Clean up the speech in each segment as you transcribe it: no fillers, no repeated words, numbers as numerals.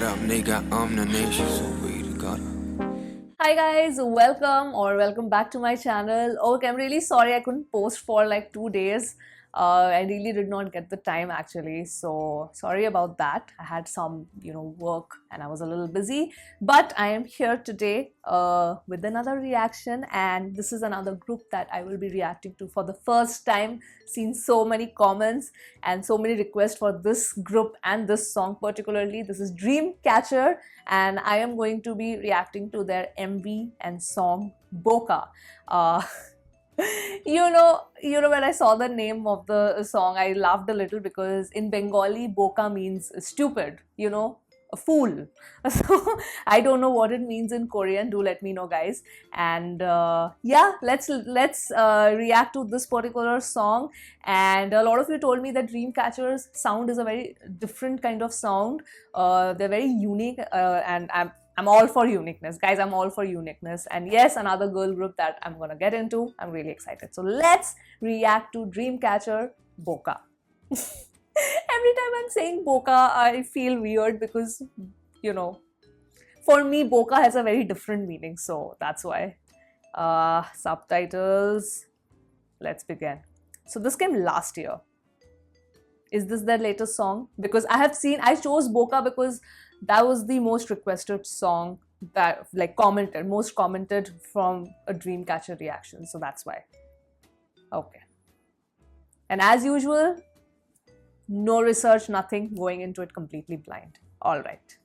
Hi guys, welcome back to my channel. Okay, I'm really sorry I couldn't post for like 2 days. I really did not get the time actually, so sorry about that. I had some, work and I was a little busy. But I am here today with another reaction, and this is another group that I will be reacting to for the first time. Seen so many comments and so many requests for this group and this song particularly. This is Dreamcatcher, and I am going to be reacting to their MV and song Boka. When I saw the name of the song, I laughed a little because in Bengali, Boka means stupid, a fool. So I don't know what it means in Korean. Do let me know, guys. And yeah, let's react to this particular song. And a lot of you told me that Dreamcatcher's sound is a very different kind of sound. They're very unique, and I'm all for uniqueness, guys. I'm all for uniqueness. And yes, another girl group that I'm gonna get into. I'm really excited. So let's react to Dreamcatcher Boka. Every time I'm saying Boka, I feel weird because, for me, Boka has a very different meaning. So that's why. Subtitles. Let's begin. So this came last year. Is this their latest song? Because I chose Boka because that was the most requested song that most commented from a Dreamcatcher reaction. So that's why. Okay. And as usual, no research, nothing, going into it completely blind. All right.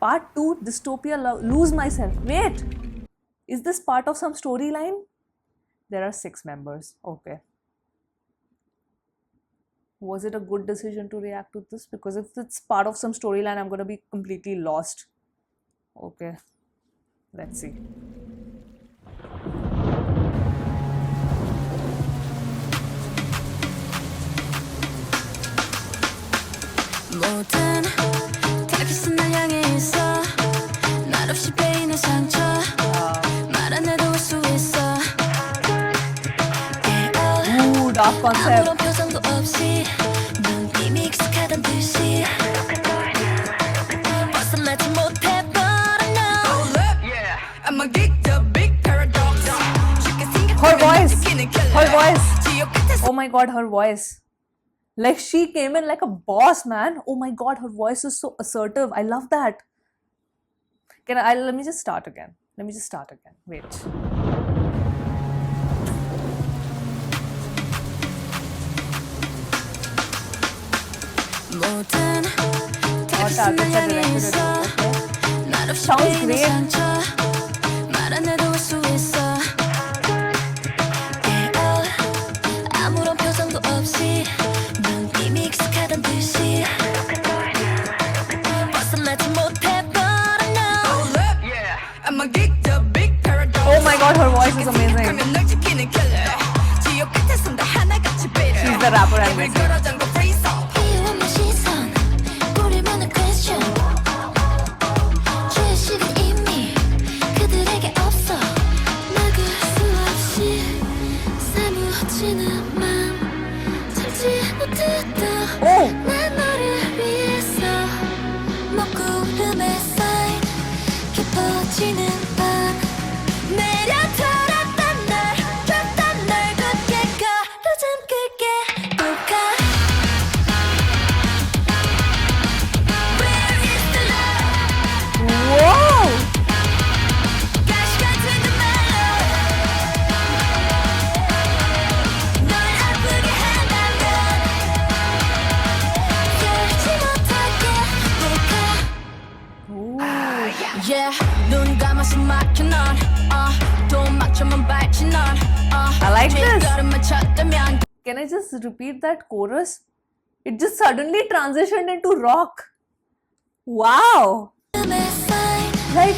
Part 2, Dystopia Lose Myself. Wait, is this part of some storyline? There are 6 members. Okay. Was it a good decision to react to this? Because if it's part of some storyline, I'm going to be completely lost. Okay. Let's see. Ooh, dark concept. Her voice. Oh my god, her voice. Like, she came in like a boss, man. Oh my god, her voice is so assertive. I love that. Let me just start again. Wait. Sounds great. Oh my god, her voice is amazing. She's the rapper I'm missing. I like this. Can I just repeat that chorus? It just suddenly transitioned into rock. Wow. Like,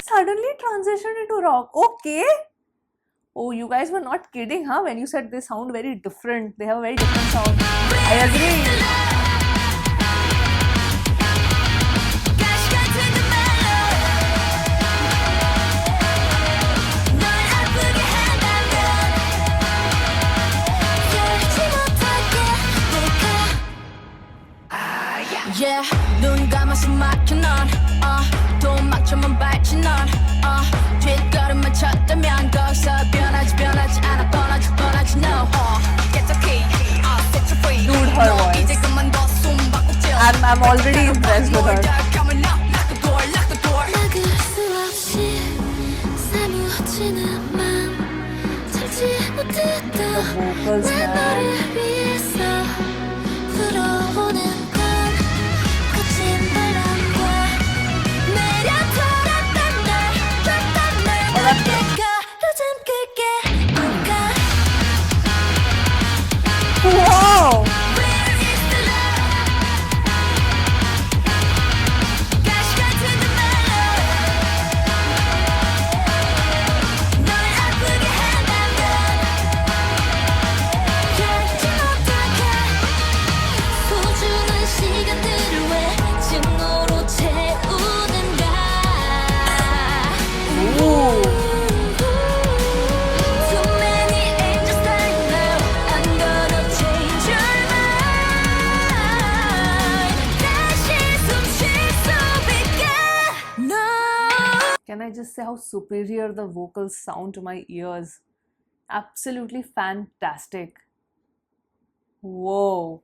suddenly transitioned into rock. Okay. Oh, you guys were not kidding, huh? When you said they sound very different. They have a very different sound. I agree. 도망쳐만 밟지 넌 뒷걸음만 쳤다면 거기서 변하지 않아 뻔하지 no get the key set you free Dude, her voice. 이제 그만둬 숨바꼭질 I'm already impressed with her. lock the door 막을 수 없이 사무치는 맘 참지 못했던 The vocals, 내 man. 너를 위해서 불어오는 건 거친 바람과 내려 돌았던 날 내가 요즘 끌게 뭘까 Wow! Where is the love 가시 같은 그 melody 널 아프게 한다면 결지 못하게 소중한 시간들을 왜 증오로 채우는가 Ooh. Too many angels dying now I'm gonna change your mind 다시 숨쉴 수 있게 No Can I just say how superior the vocals sound to my ears? Absolutely fantastic. Whoa.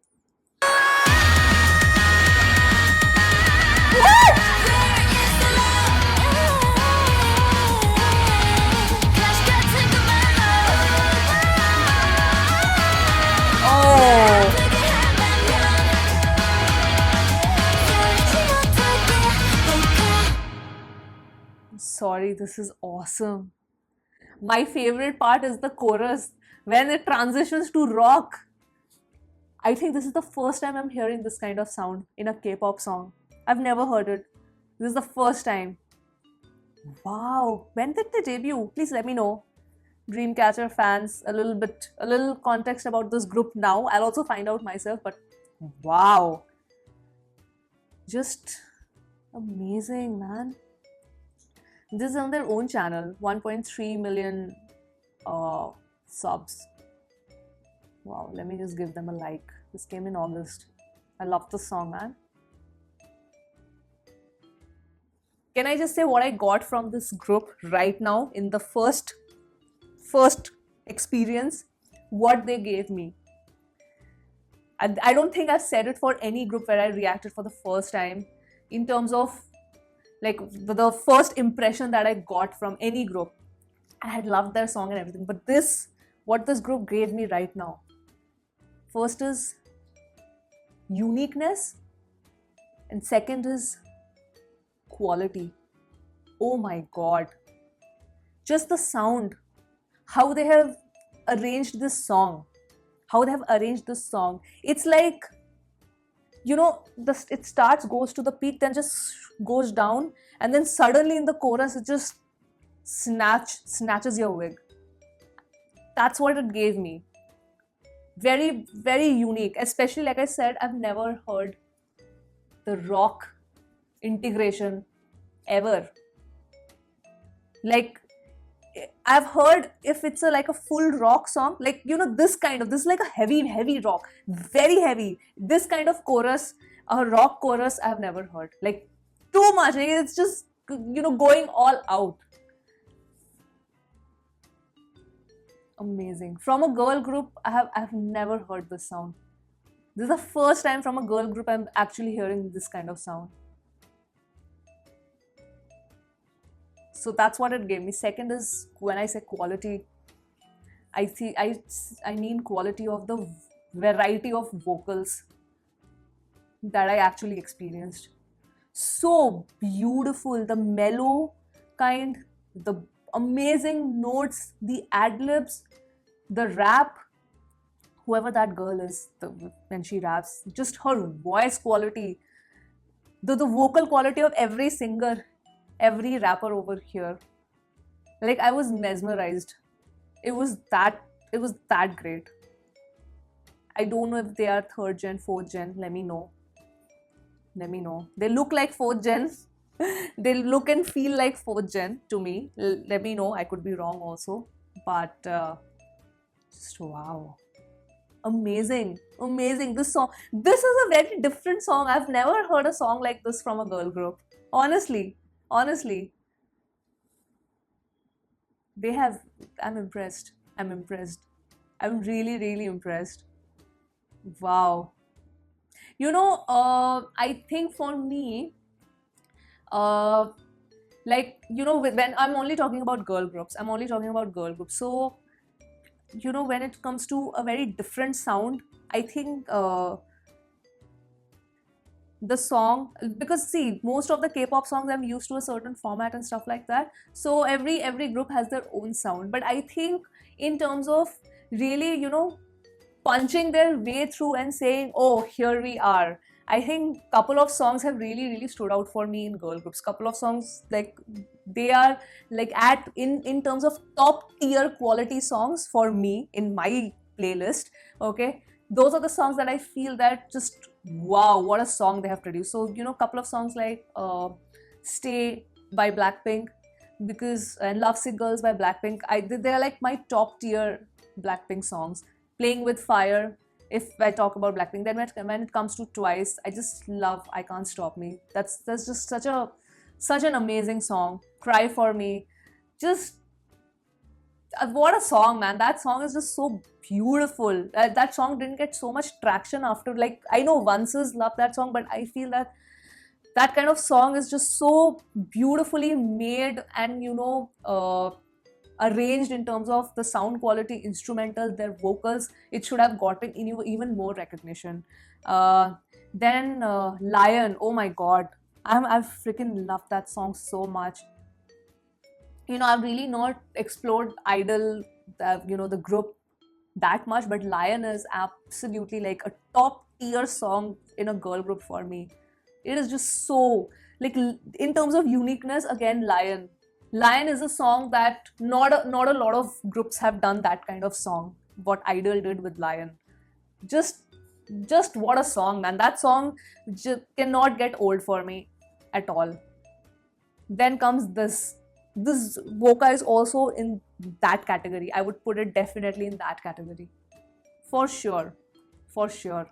Oh. Sorry, this is awesome. My favorite part is the chorus when it transitions to rock. I think this is the first time I'm hearing this kind of sound in a K-pop song. I've never heard it. This is the first time. Wow, when did they debut? Please let me know. Dreamcatcher fans, a little context about this group now. I'll also find out myself, but wow. Just amazing, man. This is on their own channel, 1.3 million subs. Wow, let me just give them a like. This came in August. I love this song, man. Can I just say what I got from this group right now in the first experience? What they gave me. And I don't think I've said it for any group where I reacted for the first time in terms of like the first impression that I got from any group. I had loved their song and everything, but what this group gave me right now. First is uniqueness, and second is quality. Oh my god. Just the sound, how they have arranged this song. It's like, you know, it starts, goes to the peak, then just goes down, and then suddenly in the chorus it just snatches your wig. That's what it gave me. Very, very unique. Especially, like I said, I've never heard the rock integration ever. Like, I've heard if it's like a full rock song, like, you know, this is like a heavy rock, very heavy. This kind of chorus, a rock chorus, I've never heard. Like, too much. Like, it's just, you know, going all out. Amazing. From a girl group, I've never heard this sound. This is the first time from a girl group I'm actually hearing this kind of sound. So that's what it gave me. Second is, when I say quality, I mean quality of the variety of vocals that I actually experienced. So beautiful, the mellow kind, the amazing notes, the ad-libs, the rap, whoever that girl is, when she raps, just her voice quality, the vocal quality of every singer, every rapper over here. Like, I was mesmerized. It was that great. I don't know if they are 3rd gen, 4th gen. Let me know. They look like 4th gen. They look and feel like 4th gen to me. Let me know. I could be wrong also. But just wow. Amazing. This song. This is a very different song. I've never heard a song like this from a girl group. Honestly, honestly, they have. I'm impressed. I'm impressed. I'm really, really impressed. Wow. I think for me, uh, when I'm only talking about girl groups, I'm only talking about girl groups. So, when it comes to a very different sound, I think the song, because see, most of the K-pop songs I'm used to a certain format and stuff like that. So every group has their own sound. But I think in terms of really, punching their way through and saying, "Oh, here we are." I think couple of songs have really, really stood out for me in girl groups. Couple of songs, like, they are like at in terms of top tier quality songs for me in my playlist. Okay, those are the songs that I feel that just wow, what a song they have produced. So couple of songs like "Stay" by Blackpink, because and "Lovesick Girls" by Blackpink. They are like my top tier Blackpink songs. "Playing with Fire," if I talk about Blackpink. Then when it comes to "Twice," I just love "I Can't Stop Me." That's just such an amazing song. "Cry for Me," just what a song, man. That song is just so beautiful. That song didn't get so much traction after, like, I know Onces love that song, but I feel that that kind of song is just so beautifully made and arranged in terms of the sound quality, instrumentals, their vocals. It should have gotten even more recognition. Then "Lion," oh my god, I've freaking loved that song so much. I've really not explored Idol, the group that much, but "Lion" is absolutely like a top tier song in a girl group for me. It is just so, like, in terms of uniqueness, again, "Lion." "Lion" is a song that not a lot of groups have done that kind of song. What Idol did with "Lion," just what a song, man. That song just cannot get old for me at all. Then comes this. This Voca is also in that category. I would put it definitely in that category. For sure. For sure.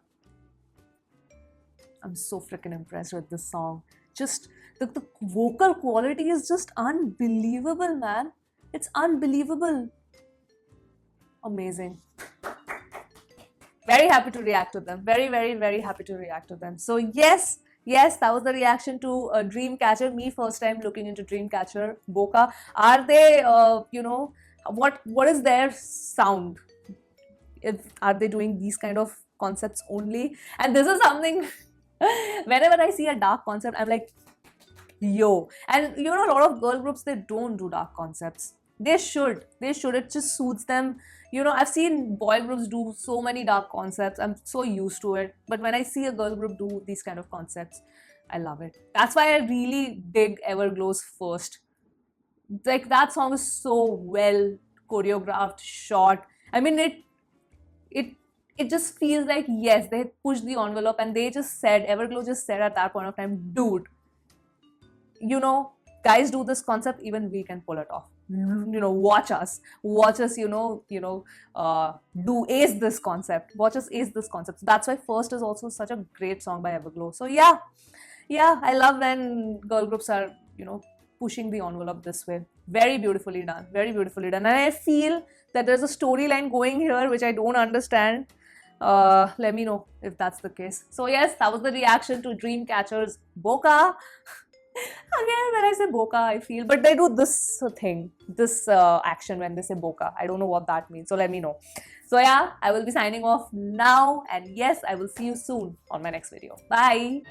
I'm so freaking impressed with this song. Just the vocal quality is just unbelievable, man. It's unbelievable. Amazing. Very happy to react to them. Very, very, very happy to react to them. So yes, that was the reaction to Dreamcatcher. Me first time looking into Dreamcatcher, Voca. Are they, what is their sound? Are they doing these kind of concepts only? And this is something, whenever I see a dark concept, I'm like, yo. And a lot of girl groups, they don't do dark concepts. They should. It just suits them. I've seen boy groups do so many dark concepts. I'm so used to it. But when I see a girl group do these kind of concepts, I love it. That's why I really dig Everglow's First. Like, that song is so well choreographed, shot. I mean, it just feels like, yes, they pushed the envelope and they just said, Everglow just said at that point of time, dude, guys do this concept, even we can pull it off. Watch us, do ace this concept. Watch us ace this concept. That's why First is also such a great song by Everglow. So yeah, I love when girl groups are, pushing the envelope this way. Very beautifully done. Very beautifully done. And I feel that there's a storyline going here which I don't understand. Let me know if that's the case. So yes, that was the reaction to Dreamcatcher's Voca. Again, when I say Voca, I feel, but they do this thing, this action when they say Voca. I don't know what that means, so let me know. So yeah, I will be signing off now, and yes, I will see you soon on my next video. Bye!